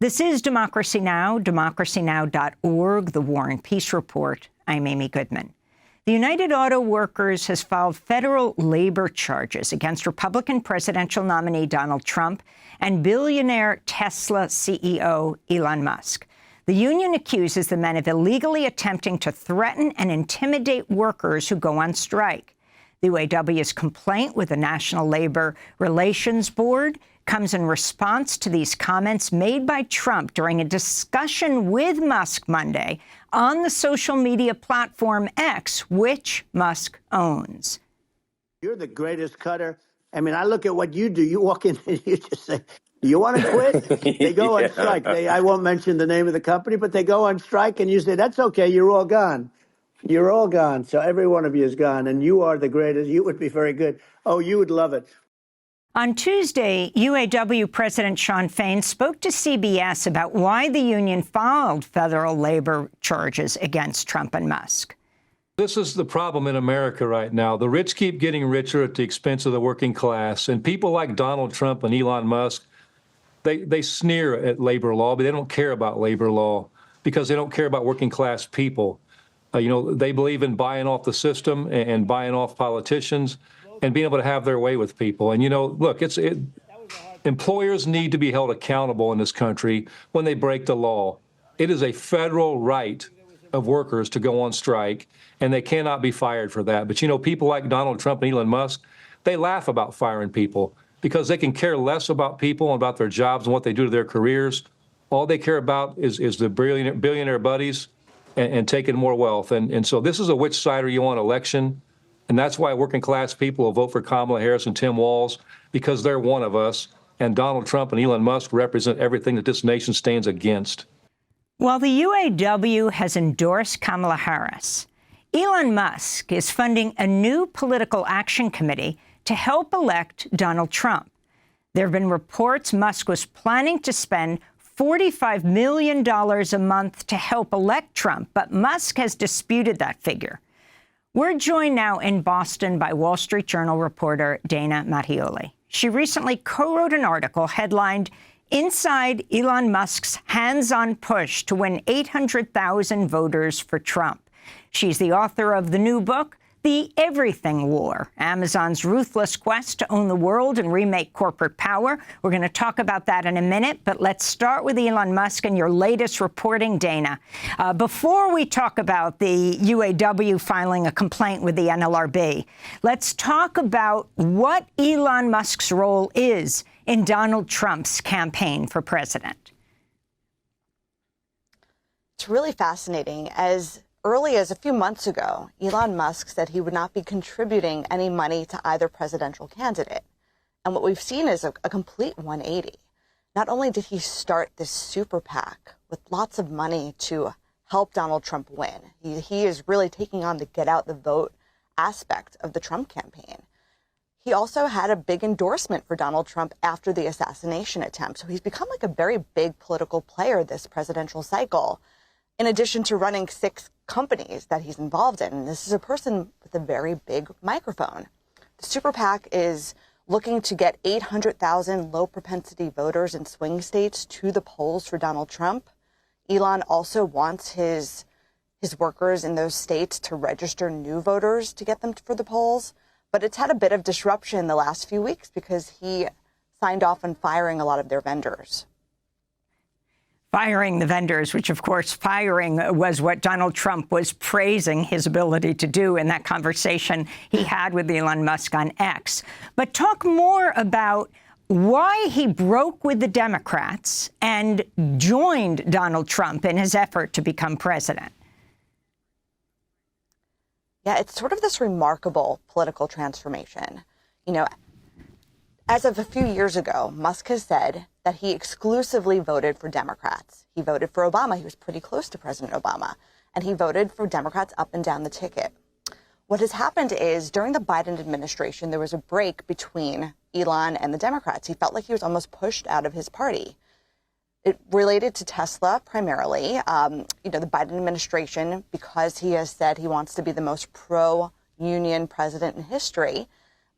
This is Democracy Now!, democracynow.org, The War and Peace Report. I'm Amy Goodman. The United Auto Workers has filed federal labor charges against Republican presidential nominee Donald Trump and billionaire Tesla CEO Elon Musk. The union accuses the men of illegally attempting to threaten and intimidate workers who go on strike. The UAW's complaint with the National Labor Relations Board comes in response to these comments made by Trump during a discussion with Musk Monday on the social media platform X, which Musk owns. You're the greatest cutter. I mean, I look at what you do. You walk in and you just say, "Do you want to quit?" They go on strike. I won't mention the name of the company, but they go on strike and you say, "That's okay. You're all gone. You're all gone." So every one of you is gone, and you are the greatest. You would be very good. Oh, you would love it. On Tuesday, UAW President Shawn Fain spoke to CBS about why the union filed federal labor charges against Trump and Musk. This is the problem in America right now. The rich keep getting richer at the expense of the working class. And people like Donald Trump and Elon Musk, they sneer at labor law, but they don't care about labor law because they don't care about working class people. They believe in buying off the system and buying off politicians and being able to have their way with people. And, look, employers need to be held accountable in this country when they break the law. It is a federal right of workers to go on strike, and they cannot be fired for that. But, people like Donald Trump and Elon Musk, they laugh about firing people because they can care less about people and about their jobs and what they do to their careers. All they care about is the billionaire buddies and taking more wealth. And so this is a which side are you on election. And that's why working class people will vote for Kamala Harris and Tim Walz, because they're one of us. And Donald Trump and Elon Musk represent everything that this nation stands against. While the UAW has endorsed Kamala Harris, Elon Musk is funding a new political action committee to help elect Donald Trump. There have been reports Musk was planning to spend $45 million a month to help elect Trump, but Musk has disputed that figure. We're joined now in Boston by Wall Street Journal reporter Dana Mattioli. She recently co-wrote an article headlined, "Inside Elon Musk's Hands-on Push to Win 800,000 Voters for Trump." She's the author of the new book, The Everything War, Amazon's ruthless quest to own the world and remake corporate power. We're going to talk about that in a minute, but let's start with Elon Musk and your latest reporting, Dana. Before we talk about the UAW filing a complaint with the NLRB, let's talk about what Elon Musk's role is in Donald Trump's campaign for president. It's really fascinating. As early as a few months ago, Elon Musk said he would not be contributing any money to either presidential candidate. And what we've seen is a complete 180. Not only did he start this super PAC with lots of money to help Donald Trump win, he is really taking on the get out the vote aspect of the Trump campaign. He also had a big endorsement for Donald Trump after the assassination attempt. So he's become like a very big political player this presidential cycle, in addition to running 6 companies that he's involved in. And this is a person with a very big microphone. The super PAC is looking to get 800,000 low-propensity voters in swing states to the polls for Donald Trump. Elon also wants his workers in those states to register new voters to get them for the polls. But it's had a bit of disruption the last few weeks because he signed off on firing a lot of their vendors. Firing the vendors, which, of course, firing was what Donald Trump was praising his ability to do in that conversation he had with Elon Musk on X. But talk more about why he broke with the Democrats and joined Donald Trump in his effort to become president. Yeah, it's sort of this remarkable political transformation. As of a few years ago, Musk has said that he exclusively voted for Democrats. He voted for Obama. He was pretty close to President Obama. And he voted for Democrats up and down the ticket. What has happened is during the Biden administration, there was a break between Elon and the Democrats. He felt like he was almost pushed out of his party. It related to Tesla primarily. The Biden administration, because he has said he wants to be the most pro-union president in history,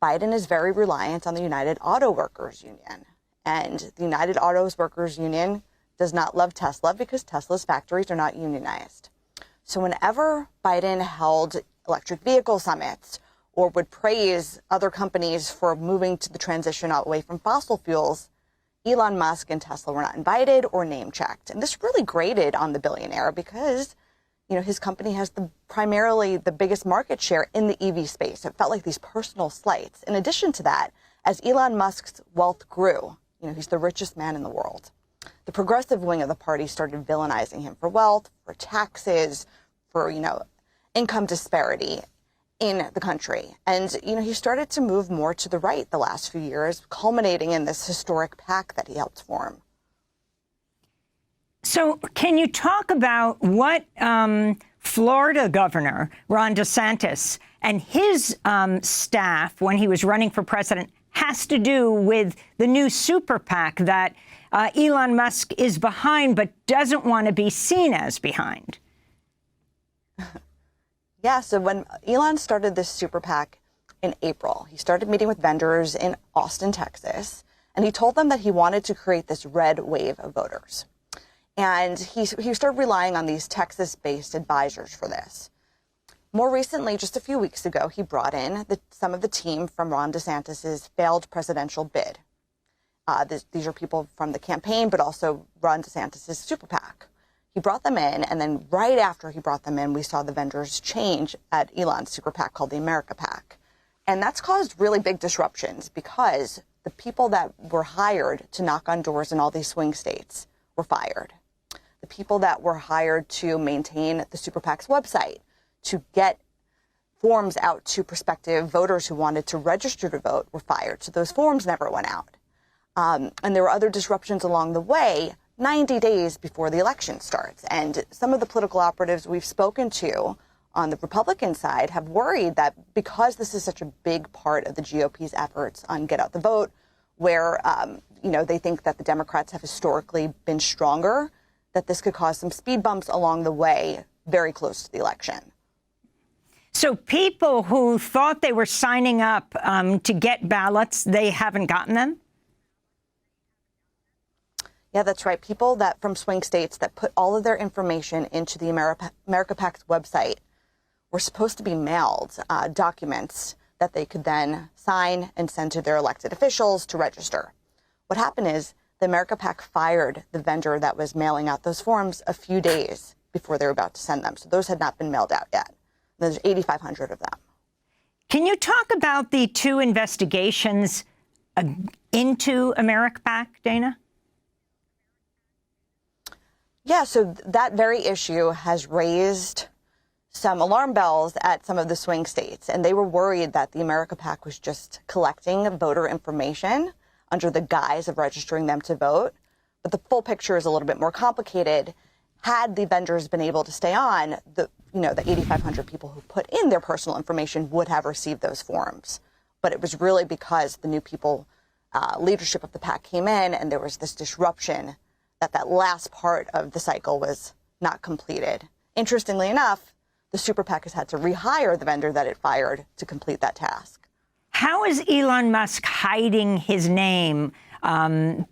Biden is very reliant on the United Auto Workers Union. And the United Auto Workers Union does not love Tesla because Tesla's factories are not unionized. So whenever Biden held electric vehicle summits or would praise other companies for moving to the transition away from fossil fuels, Elon Musk and Tesla were not invited or name checked. And this really grated on the billionaire because, his company has primarily the biggest market share in the EV space. It felt like these personal slights. In addition to that, as Elon Musk's wealth grew, he's the richest man in the world, the progressive wing of the party started villainizing him for wealth, for taxes, for, income disparity in the country. And, he started to move more to the right the last few years, culminating in this historic PAC that he helped form. So can you talk about what Florida Governor Ron DeSantis and his staff, when he was running for president, has to do with the new super PAC that Elon Musk is behind but doesn't want to be seen as behind? Yeah, so when Elon started this super PAC in April, he started meeting with vendors in Austin, Texas, and he told them that he wanted to create this red wave of voters. And he started relying on these Texas-based advisors for this. More recently, just a few weeks ago, he brought in some of the team from Ron DeSantis's failed presidential bid. These are people from the campaign, but also Ron DeSantis's super PAC. He brought them in, and then right after he brought them in, we saw the vendors change at Elon's super PAC called the America PAC. And that's caused really big disruptions because the people that were hired to knock on doors in all these swing states were fired. The people that were hired to maintain the super PAC's website, to get forms out to prospective voters who wanted to register to vote, were fired. So those forms never went out. And there were other disruptions along the way, 90 days before the election starts. And some of the political operatives we've spoken to on the Republican side have worried that because this is such a big part of the GOP's efforts on get out the vote, where, they think that the Democrats have historically been stronger, that this could cause some speed bumps along the way very close to the election. So people who thought they were signing up to get ballots, they haven't gotten them? Yeah, that's right. People that from swing states that put all of their information into the America PAC's website were supposed to be mailed documents that they could then sign and send to their elected officials to register. What happened is the America PAC fired the vendor that was mailing out those forms a few days before they were about to send them. So those had not been mailed out yet. There's 8,500 of them. Can you talk about the two investigations into America PAC, Dana? Yeah, so that very issue has raised some alarm bells at some of the swing states, and they were worried that the America PAC was just collecting voter information under the guise of registering them to vote. But the full picture is a little bit more complicated. Had the vendors been able to stay on, the 8,500 people who put in their personal information would have received those forms. But it was really because the new people, leadership of the PAC came in, and there was this disruption that last part of the cycle was not completed. Interestingly enough, the super PAC has had to rehire the vendor that it fired to complete that task. How is Elon Musk hiding his name in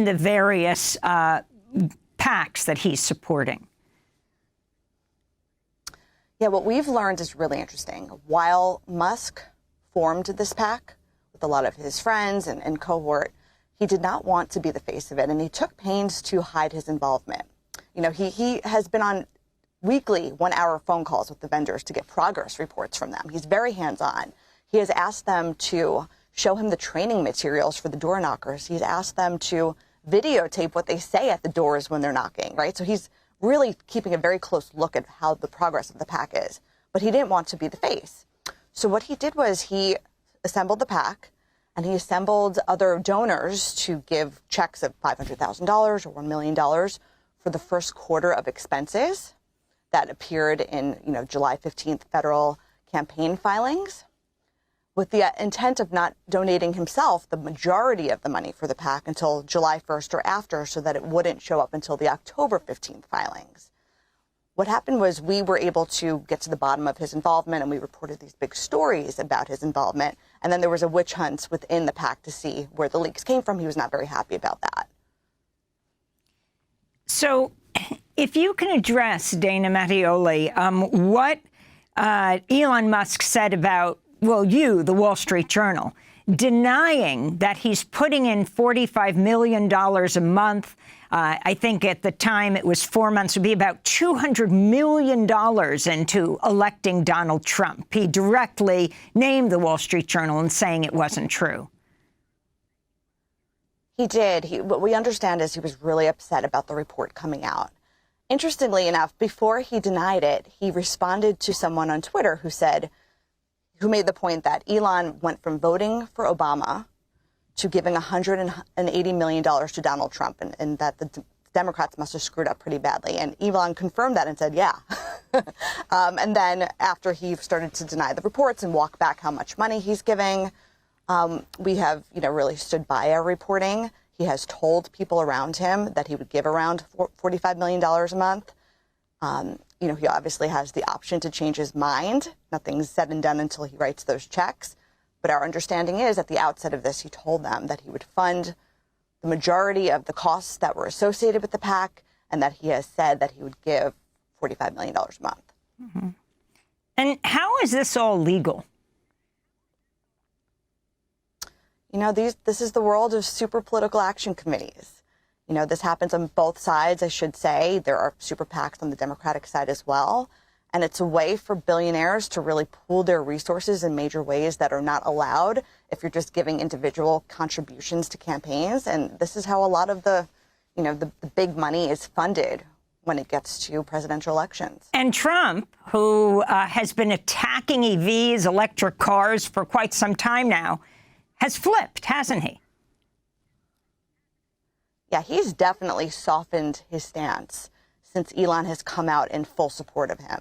the various PACs that he's supporting? Yeah, what we've learned is really interesting. While Musk formed this PAC with a lot of his friends and cohort, he did not want to be the face of it, and he took pains to hide his involvement. He has been on weekly 1-hour phone calls with the vendors to get progress reports from them. He's very hands-on. He has asked them to show him the training materials for the door knockers. He's asked them to videotape what they say at the doors when they're knocking, right? So he's really keeping a very close look at how the progress of the PAC is. But he didn't want to be the face. So what he did was he assembled the PAC, and he assembled other donors to give checks of $500,000 or $1 million for the first quarter of expenses that appeared in, July 15th federal campaign filings, with the intent of not donating himself the majority of the money for the PAC until July 1st or after, so that it wouldn't show up until the October 15th filings. What happened was we were able to get to the bottom of his involvement, and we reported these big stories about his involvement. And then there was a witch hunt within the PAC to see where the leaks came from. He was not very happy about that. So if you can address, Dana Mattioli, what Elon Musk said about, well, you, the Wall Street Journal, denying that he's putting in $45 million a month. I think at the time it was 4 months, would be about $200 million into electing Donald Trump. He directly named the Wall Street Journal and saying it wasn't true. He did. What we understand is he was really upset about the report coming out. Interestingly enough, before he denied it, he responded to someone on Twitter who made the point that Elon went from voting for Obama to giving $180 million to Donald Trump, and that the Democrats must have screwed up pretty badly. And Elon confirmed that and said, yeah. And then after he started to deny the reports and walk back how much money he's giving, we have, really stood by our reporting. He has told people around him that he would give around $45 million a month. He obviously has the option to change his mind. Nothing's said and done until he writes those checks. But our understanding is at the outset of this, he told them that he would fund the majority of the costs that were associated with the PAC, and that he has said that he would give $45 million a month. Mm-hmm. And how is this all legal? This is the world of super political action committees. This happens on both sides, I should say. There are super PACs on the Democratic side as well. And it's a way for billionaires to really pool their resources in major ways that are not allowed if you're just giving individual contributions to campaigns. And this is how a lot of the big money is funded when it gets to presidential elections. And Trump, who has been attacking EVs, electric cars, for quite some time now, has flipped, hasn't he? Yeah, he's definitely softened his stance since Elon has come out in full support of him.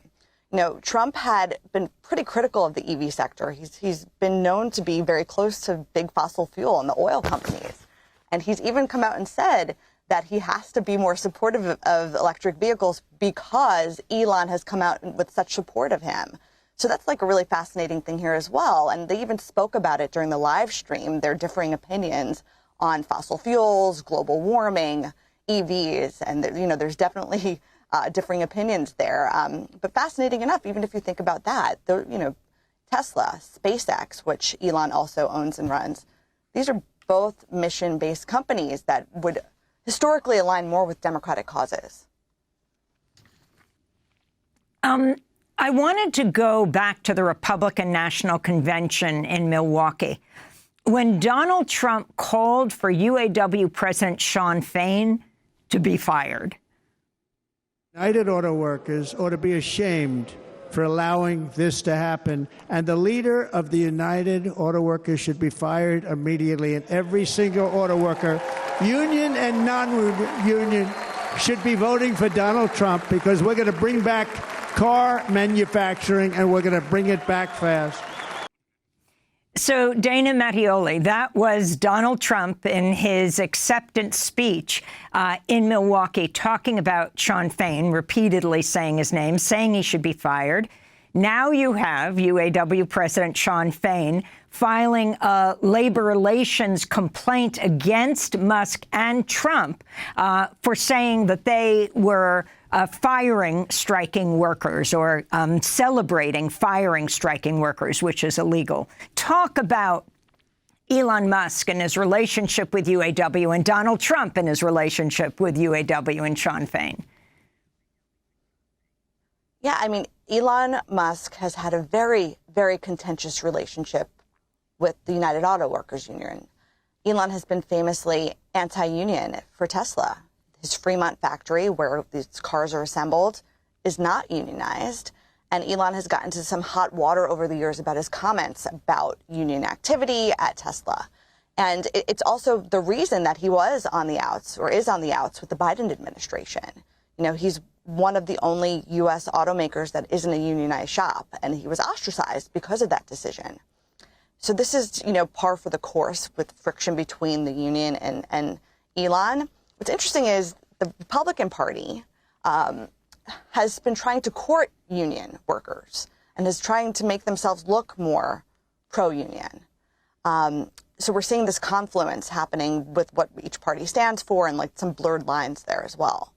Trump had been pretty critical of the EV sector. He's been known to be very close to big fossil fuel and the oil companies. And he's even come out and said that he has to be more supportive of electric vehicles because Elon has come out with such support of him. So that's like a really fascinating thing here as well. And they even spoke about it during the live stream, their differing opinions on fossil fuels, global warming, EVs. And, there's definitely differing opinions there. But fascinating enough, even if you think about that, Tesla, SpaceX, which Elon also owns and runs, these are both mission-based companies that would historically align more with democratic causes. I wanted to go back to the Republican National Convention in Milwaukee. When Donald Trump called for UAW President Shawn Fain to be fired. United Auto Workers ought to be ashamed for allowing this to happen. And the leader of the United Auto Workers should be fired immediately. And every single auto worker, union and non-union, should be voting for Donald Trump, because we're going to bring back car manufacturing, and we're going to bring it back fast. So, Dana Mattioli, that was Donald Trump in his acceptance speech in Milwaukee, talking about Shawn Fain, repeatedly saying his name, saying he should be fired. Now you have UAW President Shawn Fain filing a labor relations complaint against Musk and Trump for saying that they were firing striking workers, or celebrating firing striking workers, which is illegal. Talk about Elon Musk and his relationship with UAW, and Donald Trump and his relationship with UAW and Shawn Fain. Yeah, Elon Musk has had a very, very contentious relationship with the United Auto Workers Union. Elon has been famously anti-union for Tesla. His Fremont factory, where these cars are assembled, is not unionized. And Elon has gotten into some hot water over the years about his comments about union activity at Tesla. And it's also the reason that he was on the outs, or is on the outs, with the Biden administration. He's one of the only U.S. automakers that isn't a unionized shop, and he was ostracized because of that decision. So this is, par for the course with friction between the union and Elon. What's interesting is the Republican Party has been trying to court union workers and is trying to make themselves look more pro-union. So we're seeing this confluence happening with what each party stands for, and some blurred lines there as well.